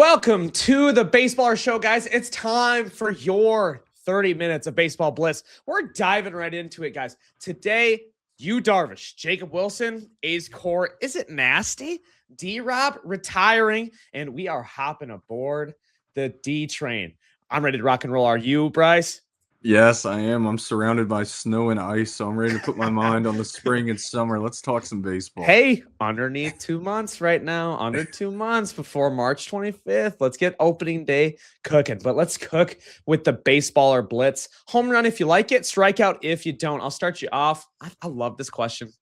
Welcome to the BSBLR Show, guys. It's time for your 30 minutes of baseball bliss. We're diving right into it, guys. Today, Yu Darvish, Jacob Wilson, A's core. Is it nasty? D-Rob retiring, and we are hopping aboard the D train. I'm ready to rock and roll. Are you, Bryce? Yes, I am. I'm surrounded by snow and ice, so I'm ready to put my mind on the spring and summer. Let's talk some baseball. Hey, underneath 2 months right now, under 2 months before March 25th. Let's get opening day cooking, but let's cook with the baseballer blitz. Home run if you like it, strikeout if you don't. I'll start you off. I love this question.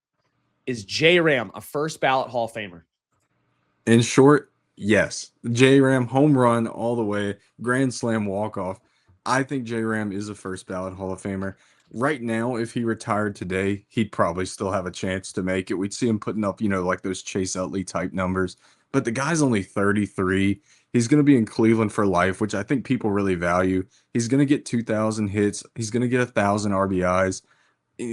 Is J-Ram a first ballot Hall of Famer? In short, yes. J-Ram, home run all the way, grand slam walk-off. I think J-Ram is a first ballot Hall of Famer. Right now, if he retired today, he'd probably still have a chance to make it. We'd see him putting up, like those Chase Utley type numbers. But the guy's only 33. He's going to be in Cleveland for life, which I think people really value. He's going to get 2,000 hits. He's going to get 1,000 RBIs.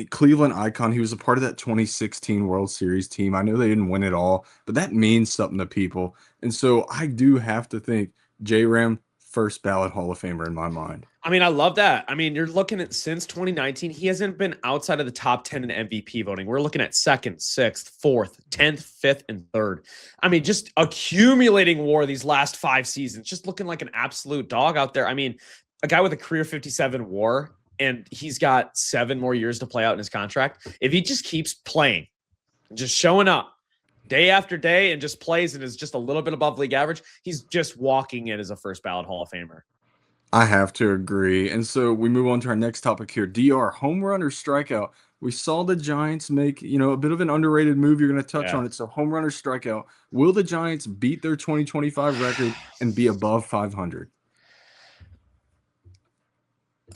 Cleveland icon. He was a part of that 2016 World Series team. I know they didn't win it all, but that means something to people. And so I do have to think J-Ram, first ballot Hall of Famer in my mind. I mean, I love that. I mean, you're looking at since 2019, he hasn't been outside of the top 10 in MVP voting. We're looking at second, sixth, fourth, 10th, fifth, and third. I mean, just accumulating WAR these last 5 seasons, just looking like an absolute dog out there. I mean, a guy with a career 57 WAR, and he's got 7 more years to play out in his contract. If he just keeps playing, just showing up day after day and just plays and is just a little bit above league average, he's just walking in as a first ballot Hall of Famer. I have to agree. And so we move on to our next topic here. DR, home run or strikeout? We saw the Giants make, a bit of an underrated move. You're going to touch on it. So home run or strikeout? Will the Giants beat their 2025 record and be above 500?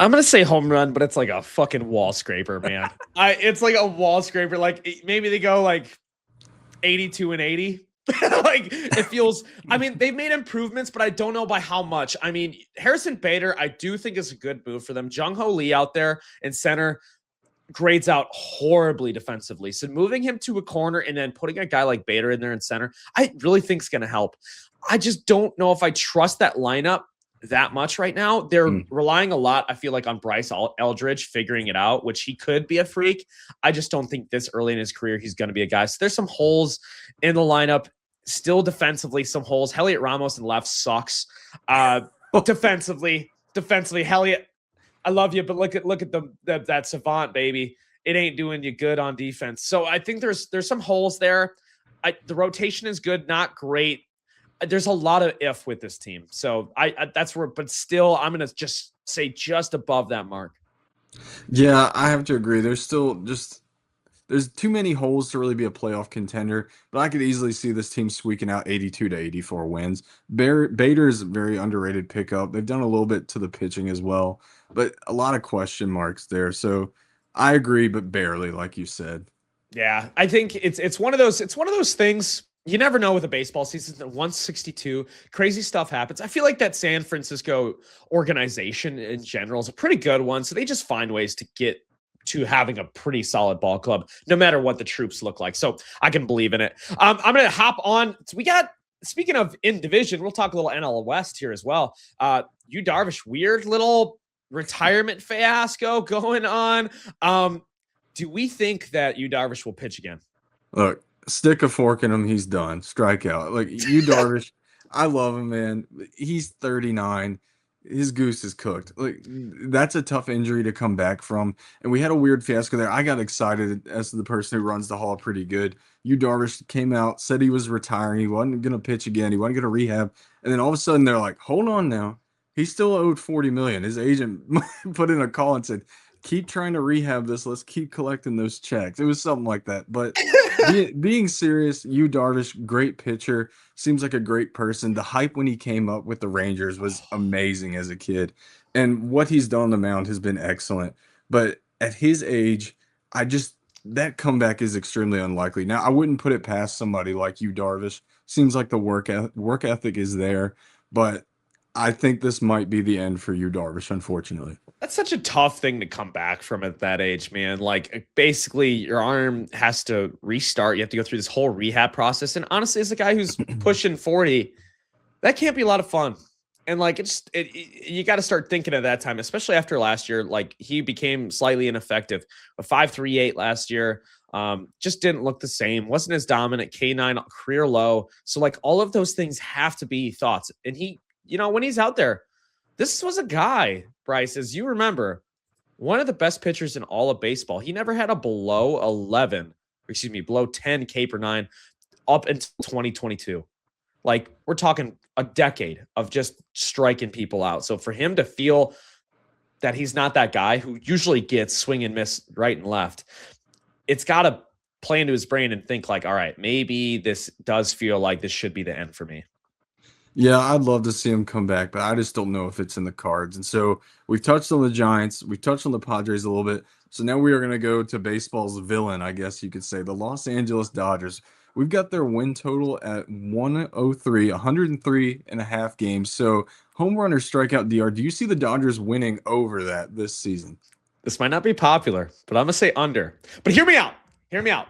I'm going to say home run, but it's like a fucking wall scraper, man. It's like a wall scraper. Like maybe they go like 82 and 80. Like it feels, I mean, they've made improvements, but I don't know by how much. I mean, Harrison Bader, I do think is a good move for them. Jung-Ho Lee out there in center grades out horribly defensively. So moving him to a corner and then putting a guy like Bader in there in center, I really think is going to help. I just don't know if I trust that lineup that much right now. They're relying a lot, I feel like, on Bryce Eldridge figuring it out, which he could be a freak. I just don't think this early in his career he's going to be a guy. So there's some holes in the lineup. Still defensively, some holes. Heliot Ramos in left sucks. Defensively, Heliot, I love you, but look at that savant, baby. It ain't doing you good on defense. So I think there's some holes there. The rotation is good, not great. There's a lot of if with this team. So I that's where, but still, I'm gonna just say just above that mark. Yeah, I have to agree. There's too many holes to really be a playoff contender, but I could easily see this team squeaking out 82 to 84 wins. Bader's a very underrated pickup. They've done a little bit to the pitching as well, but a lot of question marks there. So I agree, but barely, like you said. Yeah, I think it's one of those things. You never know with a baseball season. 162, crazy stuff happens. I feel like that San Francisco organization in general is a pretty good one. So they just find ways to get to having a pretty solid ball club, no matter what the troops look like. So I can believe in it. I'm going to hop on. So we got, speaking of in division, we'll talk a little NL West here as well. Yu Darvish, weird little retirement fiasco going on. Do we think that Yu Darvish will pitch again? Look, stick a fork in him. He's done. Strikeout. Like Yu Darvish, I love him, man. He's 39. His goose is cooked. Like that's a tough injury to come back from. And we had a weird fiasco there. I got excited as the person who runs the hall pretty good. Yu Darvish came out, said he was retiring. He wasn't going to pitch again. He wasn't going to rehab. And then all of a sudden they're like, hold on now. He still owed $40 million. His agent put in a call and said, keep trying to rehab this. Let's keep collecting those checks. It was something like that. But being serious, Yu Darvish, great pitcher, seems like a great person. The hype when he came up with the Rangers was amazing as a kid. And what he's done on the mound has been excellent. But at his age, that comeback is extremely unlikely. Now, I wouldn't put it past somebody like Yu Darvish. Seems like the work ethic is there. But I think this might be the end for Yu Darvish, unfortunately. That's such a tough thing to come back from at that age, man. Like, basically, your arm has to restart. You have to go through this whole rehab process. And honestly, as a guy who's pushing 40, That can't be a lot of fun. And like you got to start thinking at that time, especially after last year. Like he became slightly ineffective. A 5.38 last year, just didn't look the same. Wasn't as dominant. K9 career low. So like all of those things have to be thoughts. And he, when he's out there, this was a guy, Bryce, as you remember, one of the best pitchers in all of baseball. He never had a below 10 K per nine up until 2022. Like we're talking a decade of just striking people out. So for him to feel that he's not that guy who usually gets swing and miss right and left, it's got to play into his brain and think like, all right, maybe this does feel like this should be the end for me. Yeah, I'd love to see him come back, but I just don't know if it's in the cards. And so we've touched on the Giants, we've touched on the Padres a little bit. So now we are going to go to baseball's villain, I guess you could say, the Los Angeles Dodgers. We've got their win total at 103, 103 and a half games. So home run or strikeout DR, do you see the Dodgers winning over that this season? This might not be popular, but I'm going to say under. But hear me out. Hear me out.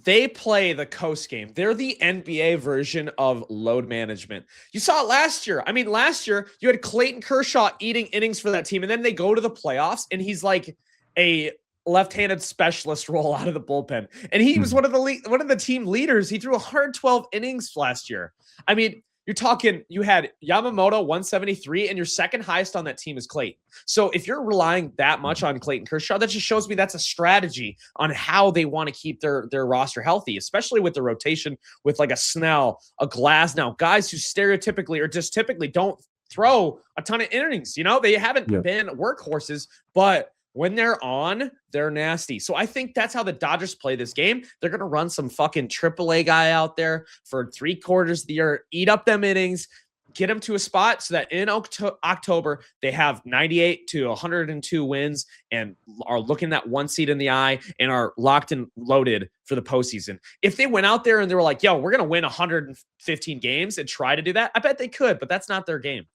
They play the coast game. They're the NBA version of load management. You saw it last year. I mean, last year you had Clayton Kershaw eating innings for that team, and then they go to the playoffs, and he's like a left-handed specialist roll out of the bullpen. And he was one of the team leaders. He threw 112 innings last year. I mean, you're talking, you had Yamamoto 173, and your second highest on that team is Clayton. So if you're relying that much on Clayton Kershaw, that just shows me that's a strategy on how they want to keep their roster healthy, especially with the rotation with like a Snell, a Glasnow, guys who stereotypically or just typically don't throw a ton of innings. They haven't been workhorses, but when they're on, they're nasty. So I think that's how the Dodgers play this game. They're going to run some fucking AAA guy out there for 3/4 of the year, eat up them innings, get them to a spot so that in October, they have 98 to 102 wins and are looking that one seed in the eye and are locked and loaded for the postseason. If they went out there and they were like, yo, we're going to win 115 games and try to do that, I bet they could, but that's not their game.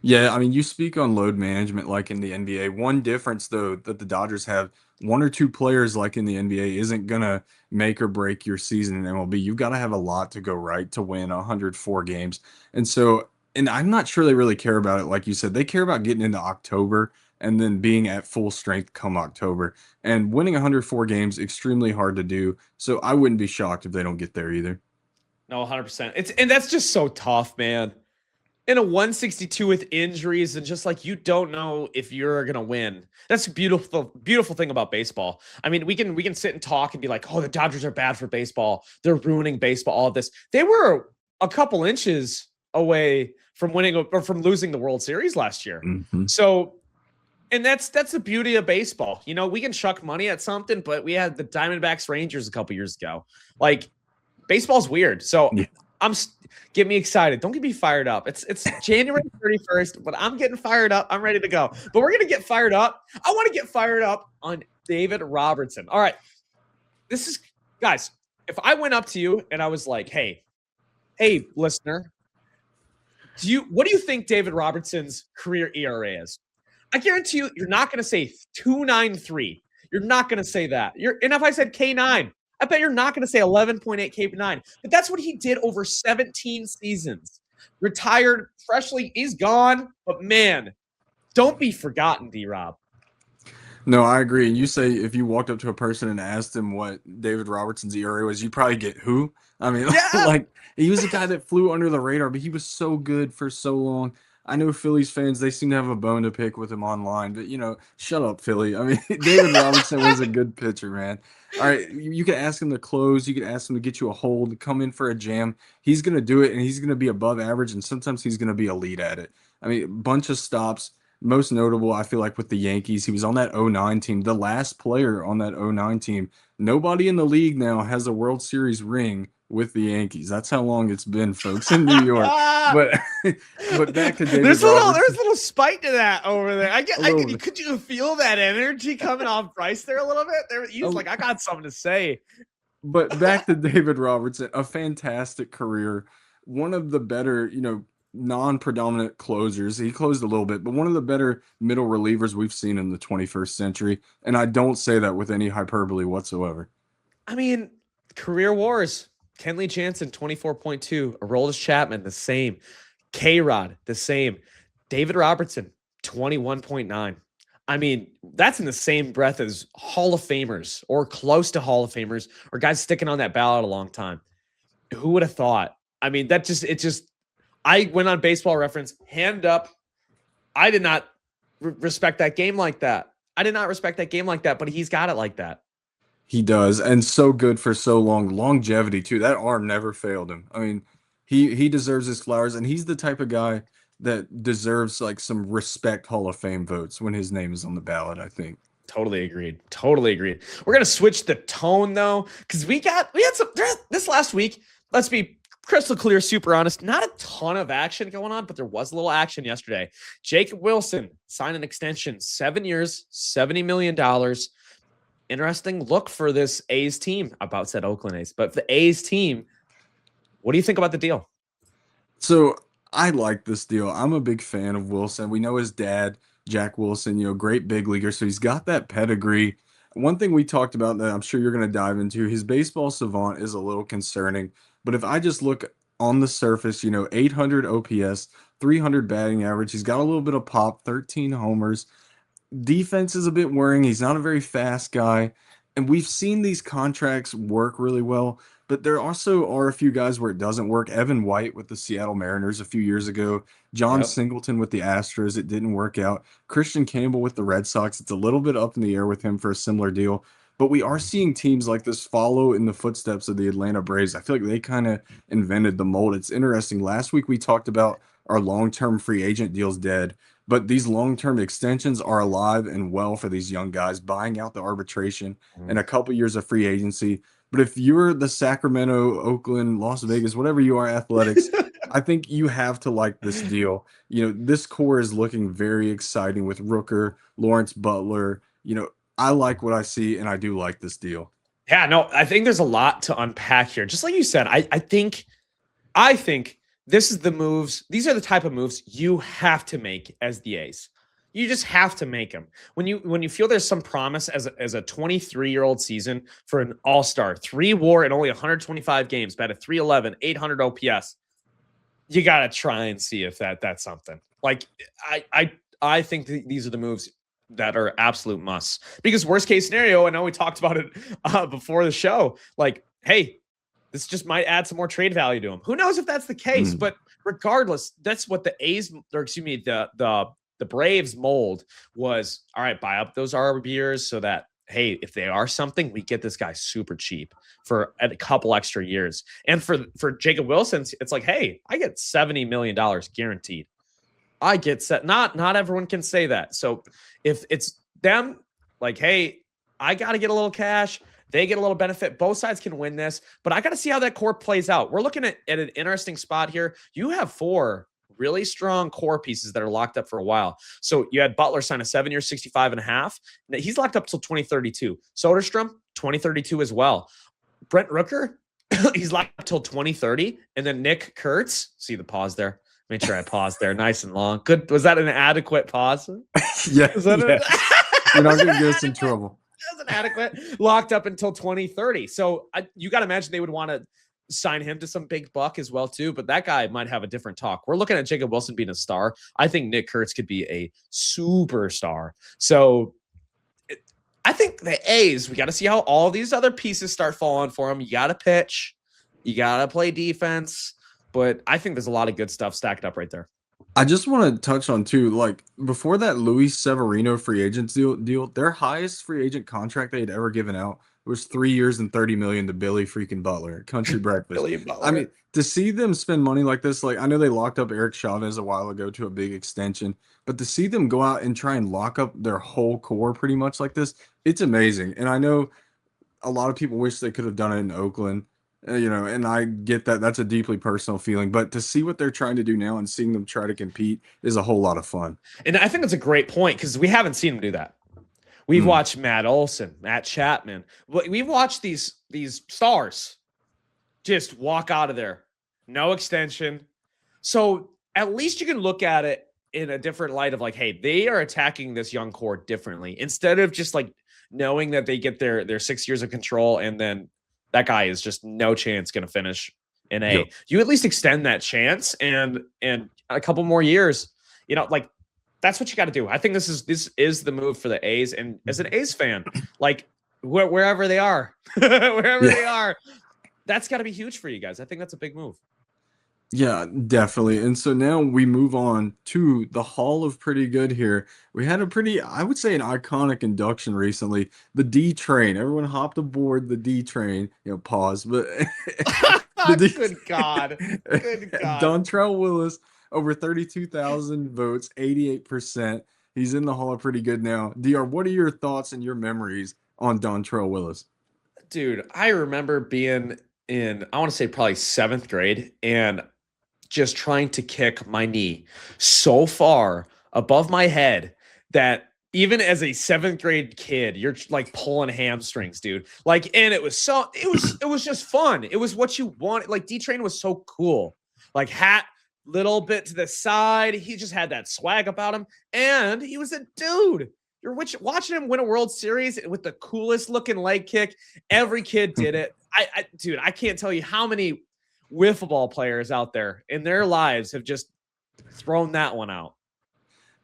Yeah, I mean, you speak on load management like in the NBA. One difference, though, that the Dodgers have, one or two players like in the NBA isn't going to make or break your season in MLB. You've got to have a lot to go right to win 104 games. And so, and I'm not sure they really care about it. Like you said, they care about getting into October and then being at full strength come October. And winning 104 games, extremely hard to do. So I wouldn't be shocked if they don't get there either. No, 100%. And that's just so tough, man. In a 162 with injuries and just like you don't know if you're gonna win. That's a beautiful thing about baseball. I mean, we can sit and talk and be like, oh, the Dodgers are bad for baseball. They're ruining baseball. All of this. They were a couple inches away from winning or from losing the World Series last year. Mm-hmm. So, and that's the beauty of baseball. We can chuck money at something, but we had the Diamondbacks Rangers a couple years ago. Like, baseball's weird. So yeah. Get me excited. Don't get me fired up. It's January 31st, but I'm getting fired up. I'm ready to go. But we're going to get fired up. I want to get fired up on David Robertson. All right. Guys, if I went up to you and I was like, hey, listener, what do you think David Robertson's career ERA is? I guarantee you're not going to say 2.93. You're not going to say that. And if I said K9, I bet you're not going to say 11.8 K9, but that's what he did over 17 seasons. Retired freshly, he's gone, but man, don't be forgotten, D-Rob. No, I agree. And you say if you walked up to a person and asked him what David Robertson's ERA was, you'd probably get who? I mean, yeah. like he was a guy that flew under the radar, but he was so good for so long. I know Phillies fans, they seem to have a bone to pick with him online, but, shut up, Philly. I mean, David Robertson was a good pitcher, man. All right, you can ask him to close. You can ask him to get you a hold, come in for a jam. He's going to do it, and he's going to be above average, and sometimes he's going to be elite at it. I mean, a bunch of stops. Most notable, I feel like, with the Yankees. He was on that 09 team, the last player on that 09 team. Nobody in the league now has a World Series ring with the Yankees. That's how long it's been, folks, in New York. But back to David there's Robertson. a little spite to that over there. Could you feel that energy coming off Bryce there a little bit? He was like, I got something to say. But back to David Robertson, a fantastic career. One of the better, non-predominant closers. He closed a little bit, but one of the better middle relievers we've seen in the 21st century. And I don't say that with any hyperbole whatsoever. I mean, career wars. Kenley Jansen, 24.2. Aroldis Chapman, the same. K-Rod, the same. David Robertson, 21.9. I mean, that's in the same breath as Hall of Famers or close to Hall of Famers or guys sticking on that ballot a long time. Who would have thought? I mean, I went on Baseball Reference, hand up. I did not respect that game like that. I did not respect that game like that, but he's got it like that. He does, and so good for so long. Longevity too. That arm never failed him. I mean, he deserves his flowers, and he's the type of guy that deserves like some respect Hall of Fame votes when his name is on the ballot, I think. Totally agreed. Totally agreed. We're gonna switch the tone though, because we had some this last week. Let's be crystal clear, super honest. Not a ton of action going on, but there was a little action yesterday. Jacob Wilson signed an extension, 7 years, $70 million. Interesting look for this A's team. About said Oakland A's, but the A's team. What do you think about the deal? So I like this deal. I'm a big fan of Wilson. We know his dad, Jack Wilson, great big leaguer. So he's got that pedigree. One thing we talked about that I'm sure you're going to dive into, his baseball savant is a little concerning. But if I just look on the surface, 800 OPS, 300 batting average, he's got a little bit of pop, 13 homers. Defense is a bit worrying. He's not a very fast guy. And we've seen these contracts work really well, but there also are a few guys where it doesn't work. Evan White with the Seattle Mariners a few years ago. John Singleton with the Astros, it didn't work out. Christian Campbell with the Red Sox, it's a little bit up in the air with him for a similar deal. But we are seeing teams like this follow in the footsteps of the Atlanta Braves. I feel like they kind of invented the mold. It's interesting. Last week we talked about our long-term free agent deals dead, but these long-term extensions are alive and well for these young guys, buying out the arbitration and a couple years of free agency. But if you're the Sacramento, Oakland, Las Vegas, whatever you are, athletics, I think you have to like this deal. This core is looking very exciting with Rooker, Lawrence Butler. I like what I see, and I do like this deal. Yeah, no, I think there's a lot to unpack here. Just like you said, I think this is the moves. These are the type of moves you have to make as the A's. You just have to make them. When you feel there's some promise as a 23-year-old season for an all-star, 3 WAR in only 125 games, batted .311, 800 OPS, you got to try and see if that's something. Like, I think these are the moves that are absolute musts. Because worst case scenario, I know we talked about it before the show, like, hey, this just might add some more trade value to him. Who knows if that's the case? But regardless, that's what the A's, or excuse me, the Braves mold was. All right, buy up those RBers so that, hey, if they are something, we get this guy super cheap for a couple extra years. And for Jacob Wilson, it's like, hey, I get $70 million guaranteed. I get set. Not everyone can say that. So if it's them, like, hey, I got to get a little cash. They get a little benefit. Both sides can win this, but I got to see how that core plays out. We're looking at an interesting spot here. You have 4 really strong core pieces that are locked up for a while. So you had Butler sign a 7-year, 65.5. He's locked up till 2032. Soderstrom, 2032 as well. Brent Rooker, he's locked up till 2030. And then Nick Kurtz, see the pause there. Make sure I paused there, nice and long. Good. Was that an adequate pause? Yeah. You're not going to get us in trouble. That's inadequate. Locked up until 2030. So you got to imagine they would want to sign him to some big buck as well too. But that guy might have a different talk. We're looking at Jacob Wilson being a star. I think Nick Kurtz could be a superstar. So I think the A's, we got to see how all these other pieces start falling for them. You got to pitch. You got to play defense. But I think there's a lot of good stuff stacked up right there. I just want to touch on too, like before that Luis Severino free agent deal, their highest free agent contract they had ever given out was 3 years and $30 million to Billy freaking Butler, country breakfast. I mean, to see them spend money like this, like I know they locked up Eric Chavez a while ago to a big extension, but to see them go out and try and lock up their whole core pretty much like this, it's amazing. And I know a lot of people wish they could have done it in Oakland. And I get that that's a deeply personal feeling, but to see what they're trying to do now and seeing them try to compete is a whole lot of fun. And I think that's a great point because we haven't seen them do that. We've watched Matt Olson, Matt Chapman. We've watched these stars just walk out of there. No extension. So at least you can look at it in a different light of like, hey, they are attacking this young core differently instead of just like knowing that they get their 6 years of control and then that guy is just no chance going to finish in A. Yep. You at least extend that chance and a couple more years, like that's what you got to do. I think this is the move for the A's. And as an A's fan, like wherever they are, they are, that's got to be huge for you guys. I think that's a big move. Yeah, definitely. And so now we move on to the Hall of Pretty Good here. We had a pretty, I would say, an iconic induction recently. The D train. Everyone hopped aboard the D train. Pause. But Good God. Good God. Dontrell Willis, over 32,000 votes, 88%. He's in the Hall of Pretty Good now. DR, what are your thoughts and your memories on Dontrell Willis? Dude, I remember being in, I want to say probably 7th grade, and just trying to kick my knee so far above my head that even as a 7th grade kid, you're like pulling hamstrings, dude. Like, and it was just fun. It was what you wanted. Like, D-Train was so cool. Like, hat, little bit to the side. He just had that swag about him. And he was a dude. You're watching him win a World Series with the coolest looking leg kick. Every kid did it. Dude, I can't tell you how many wiffle ball players out there in their lives have just thrown that one out.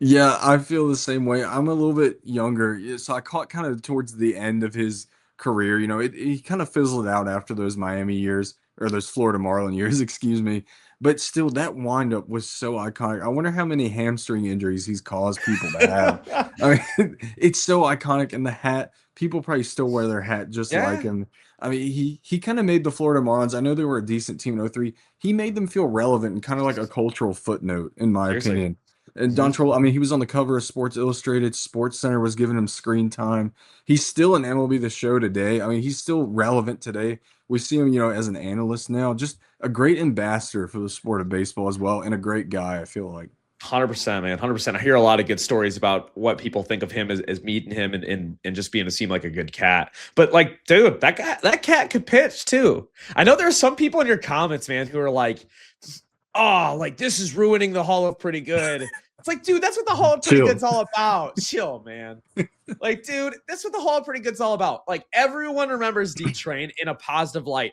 Yeah, I feel the same way. I'm a little bit younger, so I caught kind of towards the end of his career. He kind of fizzled out after those Miami years, or those Florida Marlin years, excuse me. But still, that windup was so iconic. I wonder how many hamstring injuries he's caused people to have. I mean, it's so iconic. And the hat, people probably still wear their hat just like him. I mean, he kind of made the Florida Marlins. I know they were a decent team in 03. He made them feel relevant and kind of like a cultural footnote, in my opinion. And Dontrell, I mean, he was on the cover of Sports Illustrated. Sports Center was giving him screen time. He's still in MLB The Show today. I mean, he's still relevant today. We see him, as an analyst now. Just a great ambassador for the sport of baseball as well, and a great guy, I feel like. 100%, man. 100%. I hear a lot of good stories about what people think of him as meeting him and just being to seem like a good cat. But like, dude, that cat could pitch too. I know there are some people in your comments, man, who are like, oh, like this is ruining the Hall of Pretty Good. It's like, dude, that's what the Hall of Pretty Good's all about. Chill, man. Like, dude, that's what the Hall of Pretty Good's all about. Like, everyone remembers D-Train in a positive light.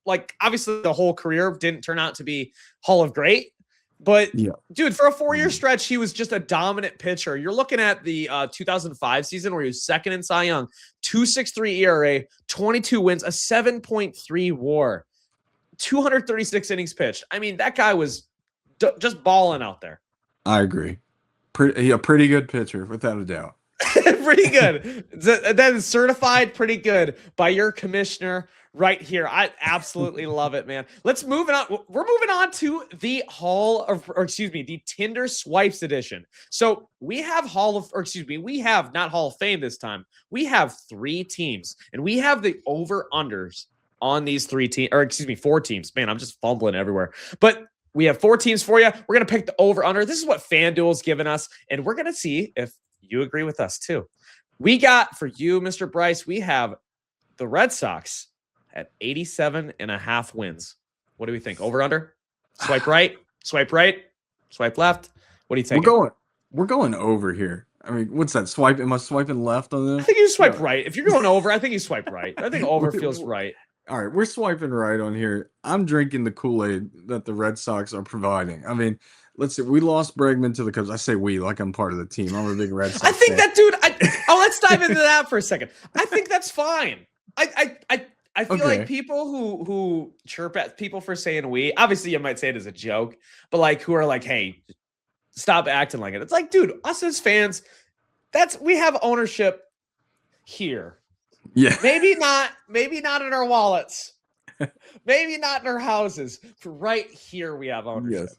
Like, obviously, the whole career didn't turn out to be Hall of Great. But, dude, for a 4-year stretch, he was just a dominant pitcher. You're looking at the 2005 season where he was second in Cy Young, 2.63 ERA, 22 wins, a 7.3 WAR, 236 innings pitched. I mean, that guy was just balling out there. I agree. A pretty good pitcher, without a doubt. Pretty good. That is certified pretty good by your commissioner right here. I absolutely love it, man. Let's move on. We're moving on to the the Tinder Swipes edition. So we have we have not Hall of Fame this time. We have 3 teams, and we have the over-unders on these 4 teams. Man, I'm just fumbling everywhere. But we have 4 teams for you. We're going to pick the over-under. This is what FanDuel's given us, and we're going to see if you agree with us too. We got, for you, Mr. Bryce, we have the Red Sox at 87.5 wins. What do we think? Over-under? Swipe right? Swipe right? Swipe left? What do you think? We're going over here. I mean, what's that? Am I swiping left on this? I think you swipe right. If you're going over, I think you swipe right. I think over feels right. All right, we're swiping right on here. I'm drinking the Kool-Aid that the Red Sox are providing. I mean, let's see. We lost Bregman to the Cubs. I say we like I'm part of the team. I'm a big Red Sox I think fan. that, dude. Let's dive into that for a second. I think that's fine. I feel like people who chirp at people for saying we, obviously you might say it as a joke, but like who are like, hey, stop acting like it. It's like, dude, us as fans, we have ownership here. Yeah. Maybe not in our wallets. Maybe not in our houses. For right here we have ownership. Yes.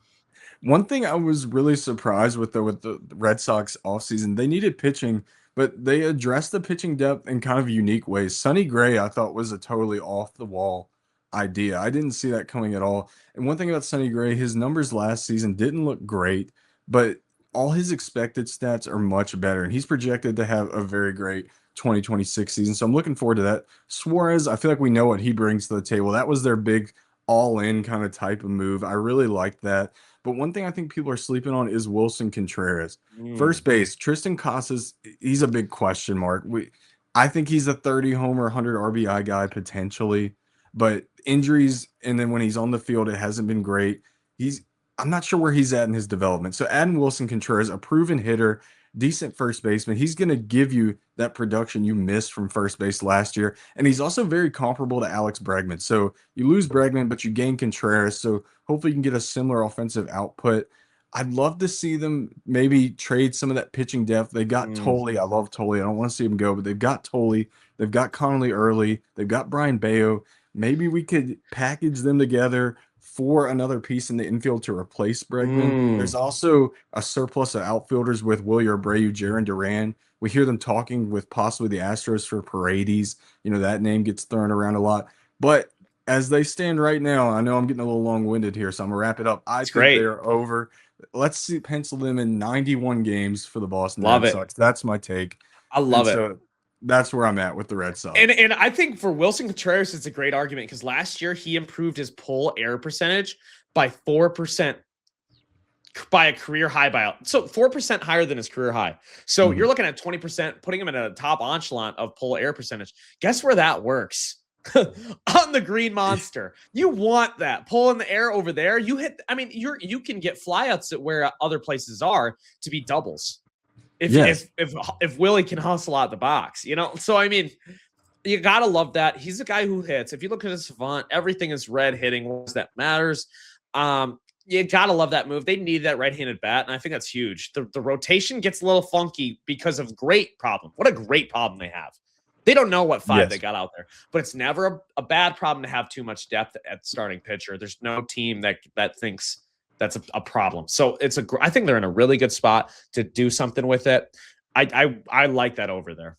One thing I was really surprised with the Red Sox offseason, they needed pitching, but they addressed the pitching depth in kind of unique ways. Sonny Gray, I thought, was a totally off-the-wall idea. I didn't see that coming at all. And one thing about Sonny Gray, his numbers last season didn't look great, but all his expected stats are much better, and he's projected to have a very great 2026 season. So I'm looking forward to that. Suarez, I feel like we know what he brings to the table. That was their big all-in kind of type of move. I really liked that. But one thing I think people are sleeping on is Wilson Contreras. First base, Tristan Casas, he's a big question mark. I think he's a 30 homer, 100 RBI guy potentially. but injuries, and then when he's on the field, it hasn't been great. I'm not sure where he's at in his development. So Adam Wilson Contreras, a proven hitter, decent first baseman. He's going to give you that production you missed from first base last year. And he's also very comparable to Alex Bregman. So you lose Bregman, but you gain Contreras. So hopefully you can get a similar offensive output. I'd love to see them maybe trade some of that pitching depth. They got Tolley. I love Tolley. I don't want to see him go, but they've got Tolley. They've got Connolly early. They've got Brian Bayo. Maybe we could package them together for another piece in the infield to replace Bregman. There's also a surplus of outfielders with Wilyer Abreu, Jaron Duran. We hear them talking with possibly the Astros for Paredes. You know, that name gets thrown around a lot. But as they stand right now, I know I'm getting a little long-winded here, so I'm going to wrap it up. I think they're over. Let's see, pencil them in 91 games for the Boston Red Sox. That's my take. I love it. So that's where I'm at with the Red Sox. And I think for Wilson Contreras, it's a great argument because last year he improved his pull error percentage by 4% by a career high buyout. So 4% higher than his career high. So you're looking at 20%, putting him in a top echelon of pull error percentage. Guess where that works? On the Green Monster. You want that pull in the air over there. You hit, I mean, you can get flyouts at where other places are to be doubles. If Willie can hustle out the box, you know. So I mean, you gotta love that. He's a guy who hits. If you look at his savant, everything is red hitting. That matters. You gotta love that move. They need that right-handed bat, and I think that's huge. The rotation gets a little funky because of great problem. What a great problem they have. They don't know what five they got out there, but it's never a bad problem to have too much depth at starting pitcher. There's no team that thinks that's a problem. So I think they're in a really good spot to do something with it. I like that over there.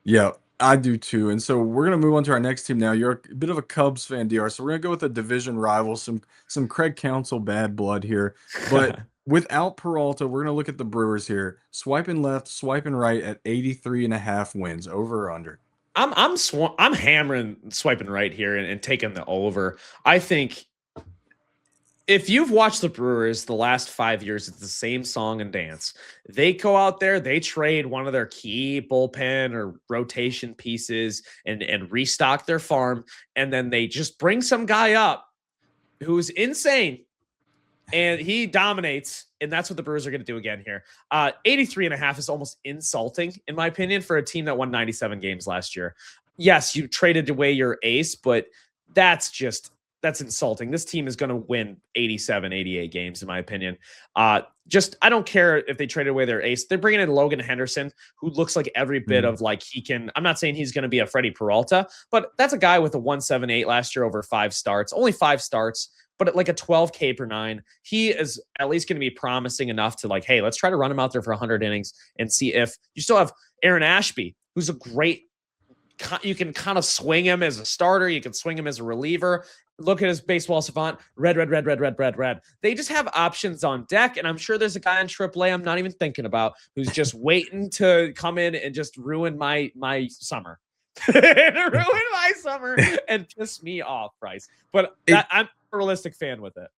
Yeah, I do too. And so we're gonna move on to our next team now. You're a bit of a Cubs fan, DR. So we're gonna go with a division rival, some Craig Counsell bad blood here. But without Peralta, we're gonna look at the Brewers here. Swiping left, swiping right at 83.5 wins, over or under. I'm hammering swiping right here and taking the over. I think if you've watched the Brewers the last 5 years, it's the same song and dance. They go out there, they trade one of their key bullpen or rotation pieces and restock their farm, and then they just bring some guy up who's insane, and he dominates, and that's what the Brewers are going to do again here. 83.5 is almost insulting, in my opinion, for a team that won 97 games last year. Yes, you traded away your ace, but that's insulting. This team is going to win 87, 88 games, in my opinion. I don't care if they traded away their ace. They're bringing in Logan Henderson, who looks like every bit of like he can. I'm not saying he's going to be a Freddie Peralta, but that's a guy with a 1.78 last year over 5 starts, only 5 starts, but at like a 12K per 9. He is at least going to be promising enough to like, hey, let's try to run him out there for 100 innings and see if you still have Aaron Ashby, who's a great. You can kind of swing him as a starter. You can swing him as a reliever. Look at his baseball savant. Red. They just have options on deck. And I'm sure there's a guy in AAA I'm not even thinking about who's just waiting to come in and just ruin my summer. And piss me off, Bryce. But I'm a realistic fan with it.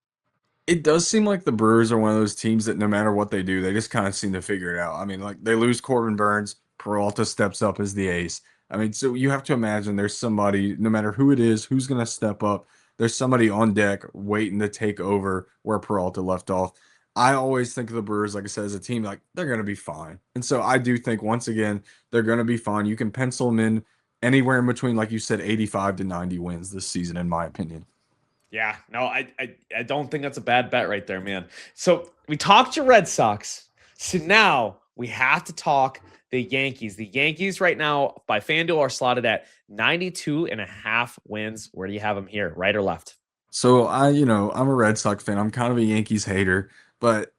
It does seem like the Brewers are one of those teams that no matter what they do, they just kind of seem to figure it out. I mean, like they lose Corbin Burns. Peralta steps up as the ace. I mean, so you have to imagine there's somebody, no matter who it is, who's going to step up. There's somebody on deck waiting to take over where Peralta left off. I always think of the Brewers, like I said, as a team, like they're going to be fine. And so I do think, once again, they're going to be fine. You can pencil them in anywhere in between, like you said, 85 to 90 wins this season, in my opinion. Yeah, no, I don't think that's a bad bet right there, man. So we talked to Red Sox. So now we have to talk the Yankees. The Yankees right now by FanDuel are slotted at 92.5 wins. Where do you have them here, right or left? So I'm a Red Sox fan. I'm kind of a Yankees hater, but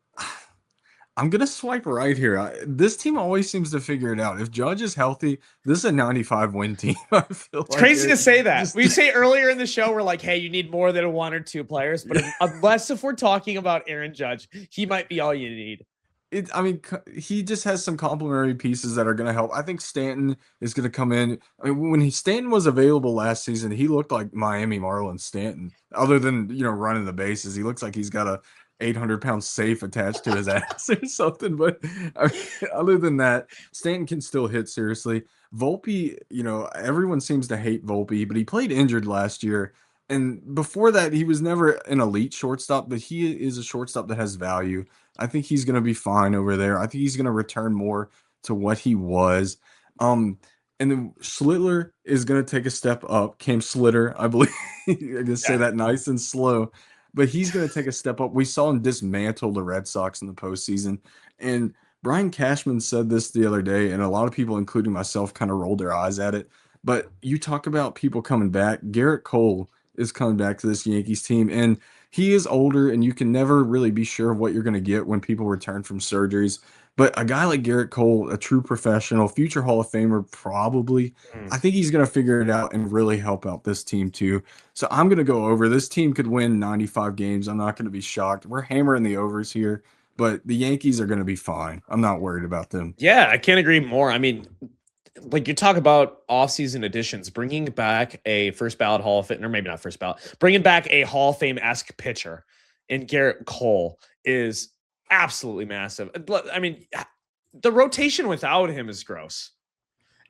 I'm going to swipe right here. This team always seems to figure it out. If Judge is healthy, this is a 95 win team. I feel it's crazy to say that. We say earlier in the show, we're like, hey, you need more than 1 or 2 players, but unless if we're talking about Aaron Judge, he might be all you need. He just has some complementary pieces that are going to help. I think Stanton is going to come in. I mean, when Stanton was available last season, he looked like Miami Marlins Stanton. Other than running the bases, he looks like he's got 800-pound safe attached to his ass or something. But I mean, other than that, Stanton can still hit seriously. Volpe, everyone seems to hate Volpe, but he played injured last year. And before that, he was never an elite shortstop, but he is a shortstop that has value. I think he's going to be fine over there. I think he's going to return more to what he was. And then Schlittler is going to take a step up. Cam Slitter, I believe. I just say that nice and slow. But he's going to take a step up. We saw him dismantle the Red Sox in the postseason. And Brian Cashman said this the other day, and a lot of people, including myself, kind of rolled their eyes at it. But you talk about people coming back. Garrett Cole is coming back to this Yankees team, and he is older, and you can never really be sure of what you're going to get when people return from surgeries. But a guy like Garrett Cole, a true professional, future Hall of Famer, probably, I think he's going to figure it out and really help out this team too. So I'm going to go over. This team could win 95 games. I'm not going to be shocked. We're hammering the overs here, but the Yankees are going to be fine. I'm not worried about them. Yeah, I can't agree more. I mean, like you talk about offseason additions, bringing back a first ballot Hall of Fame, or maybe not first ballot, bringing back a Hall of Fame-esque pitcher in Garrett Cole is absolutely massive. I mean, the rotation without him is gross.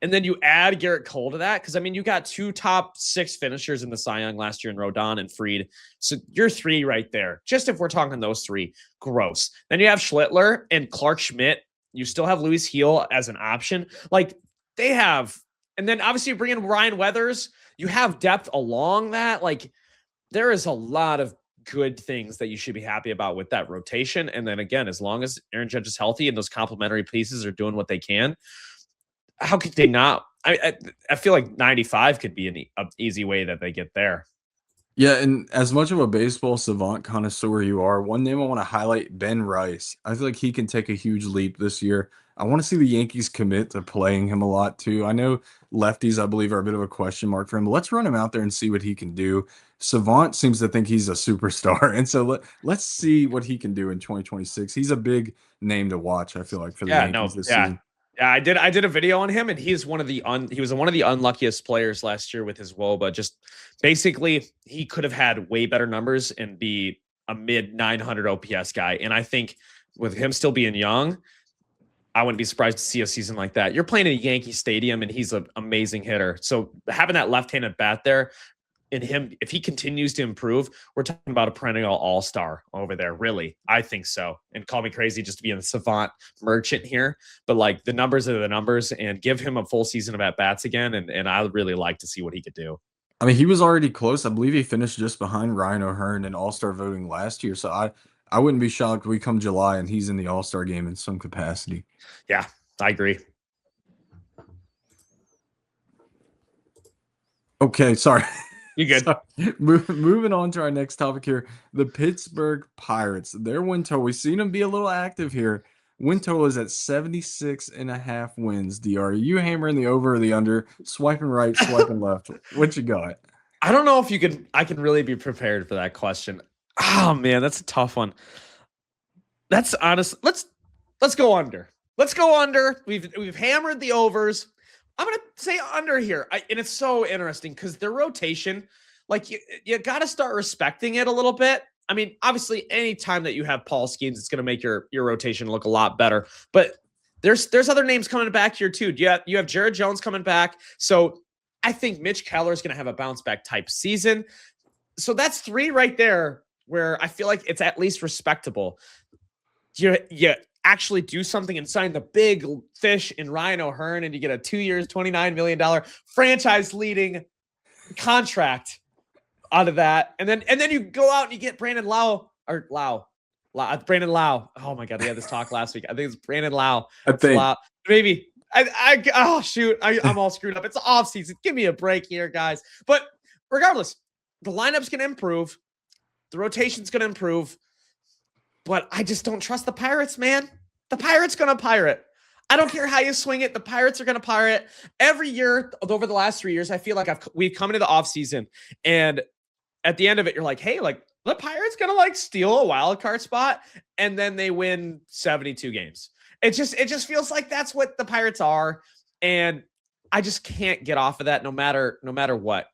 And then you add Garrett Cole to that, because, I mean, you got 2 top 6 finishers in the Cy Young last year in Rodon and Fried. So you're 3 right there. Just if we're talking those 3, gross. Then you have Schlittler and Clark Schmidt. You still have Luis Heel as an option. Like, they have, and then obviously you bring in Ryan Weathers. You have depth along that. Like, there is a lot of good things that you should be happy about with that rotation. And then again, as long as Aaron Judge is healthy and those complementary pieces are doing what they can, how could they not? I feel like 95 could be an easy way that they get there. Yeah, and as much of a baseball savant connoisseur you are, one name I want to highlight, Ben Rice. I feel like he can take a huge leap this year. I want to see the Yankees commit to playing him a lot too. I know lefties, I believe, are a bit of a question mark for him. Let's run him out there and see what he can do. Savant seems to think he's a superstar, and so let's see what he can do in 2026. He's a big name to watch, I feel like, for the Yankees this season. Yeah, I did a video on him, and he's one of the unluckiest players last year with his WOBA. Just basically, he could have had way better numbers and be a mid 900 OPS guy. And I think with him still being young, I wouldn't be surprised to see a season like that. You're playing in a Yankee Stadium, and he's an amazing hitter. So having that left-handed bat there, in him, if he continues to improve, we're talking about a perennial all-star over there. Really, I think so. And call me crazy just to be a savant merchant here, but like, the numbers are the numbers, and give him a full season of at-bats again. And I would really like to see what he could do. I mean, he was already close. I believe he finished just behind Ryan O'Hearn in all-star voting last year. So I wouldn't be shocked if we come July and he's in the all-star game in some capacity. Yeah, I agree. Okay, sorry. You good? So, moving on to our next topic here. The Pittsburgh Pirates. Their win total, we've seen them be a little active here. Win total is at 76.5 wins. DR, are you hammering the over or the under? Swiping right, swiping left. What you got? I don't know if I can really be prepared for that question. Oh man, that's a tough one. That's honest. Let's go under. Let's go under. We've hammered the overs. I'm going to say under here. And it's so interesting because their rotation, like, you got to start respecting it a little bit. I mean, obviously, any time that you have Paul Skeens, it's going to make your rotation look a lot better. But there's other names coming back here too. You have Jared Jones coming back. So I think Mitch Keller is going to have a bounce back type season. So that's 3 right there where I feel like it's at least respectable. You actually do something and sign the big fish in Ryan O'Hearn, and you get a 2 years, $29 million franchise leading contract out of that. And then you go out and you get Brandon Lau. Brandon Lau. Oh my God. We had this talk last week. I think it's Brandon Lau. Maybe. I'm all screwed up. It's off season. Give me a break here, guys. But regardless, the lineup's going to improve. The rotation's going to improve. But I just don't trust the Pirates, man. The Pirates going to pirate. I don't care how you swing it. The Pirates are going to pirate. Every year over the last 3 years, I feel like we've come into the offseason, and at the end of it, you're like, hey, like, the Pirates going to like steal a wild card spot, and then they win 72 games. It just feels like that's what the Pirates are, and I just can't get off of that no matter what.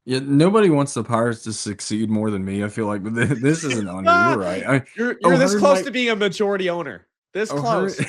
Yeah, nobody wants the Pirates to succeed more than me. I feel like, but this is an under. You're right. You're this O'Hearn close might to being a majority owner. This O'Hearn close.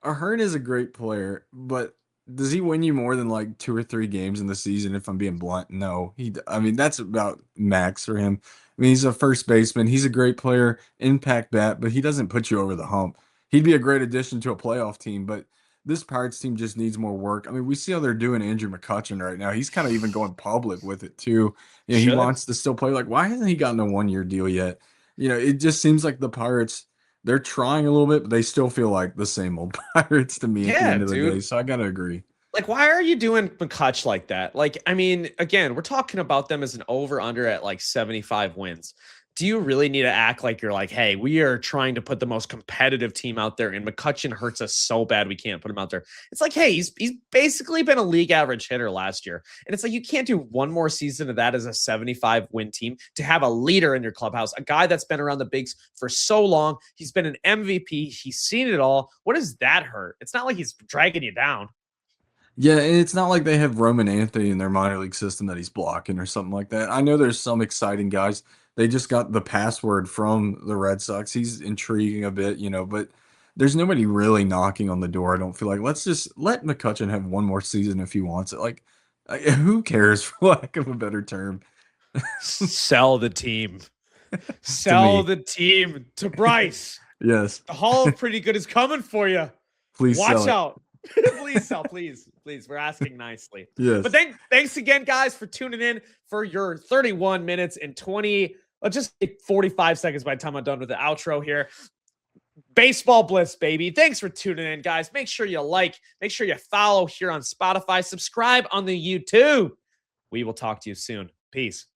O'Hearn is a great player, but does he win you more than like 2 or 3 games in the season? If I'm being blunt, no. I mean, that's about max for him. I mean, he's a first baseman. He's a great player, impact bat, but he doesn't put you over the hump. He'd be a great addition to a playoff team, but this Pirates team just needs more work. I mean, we see how they're doing Andrew McCutchen right now. He's kind of even going public with it too. He Should. wants to still play. Like, why hasn't he gotten a 1-year deal yet? It just seems like the Pirates, they're trying a little bit, but they still feel like the same old Pirates to me at the Yeah, end of the dude. day. So I gotta agree. Like, why are you doing McCutch like that? Like, I mean, again, we're talking about them as an over-under at like 75 wins. Do you really need to act like you're like, hey, we are trying to put the most competitive team out there, and McCutchen hurts us so bad we can't put him out there? It's like, hey, he's basically been a league average hitter last year. And it's like, you can't do one more season of that as a 75-win team to have a leader in your clubhouse, a guy that's been around the bigs for so long. He's been an MVP. He's seen it all. What does that hurt? It's not like he's dragging you down. Yeah, and it's not like they have Roman Anthony in their minor league system that he's blocking or something like that. I know there's some exciting guys. They just got the password from the Red Sox. He's intriguing a bit, but there's nobody really knocking on the door. I don't feel like let's just let McCutchen have one more season if he wants it. Like, who cares, for lack of a better term? Sell the team. To Sell me, the team to Bryce. yes. The Hall of Pretty Good is coming for you. Please Watch sell it. out. Please sell, please. We're asking nicely. Yes. But thanks again, guys, for tuning in for your 31 minutes and 20, let's just say 45 seconds by the time I'm done with the outro here. Baseball Blitz, baby. Thanks for tuning in, guys. Make sure you like, make sure you follow here on Spotify, subscribe on the YouTube. We will talk to you soon. Peace.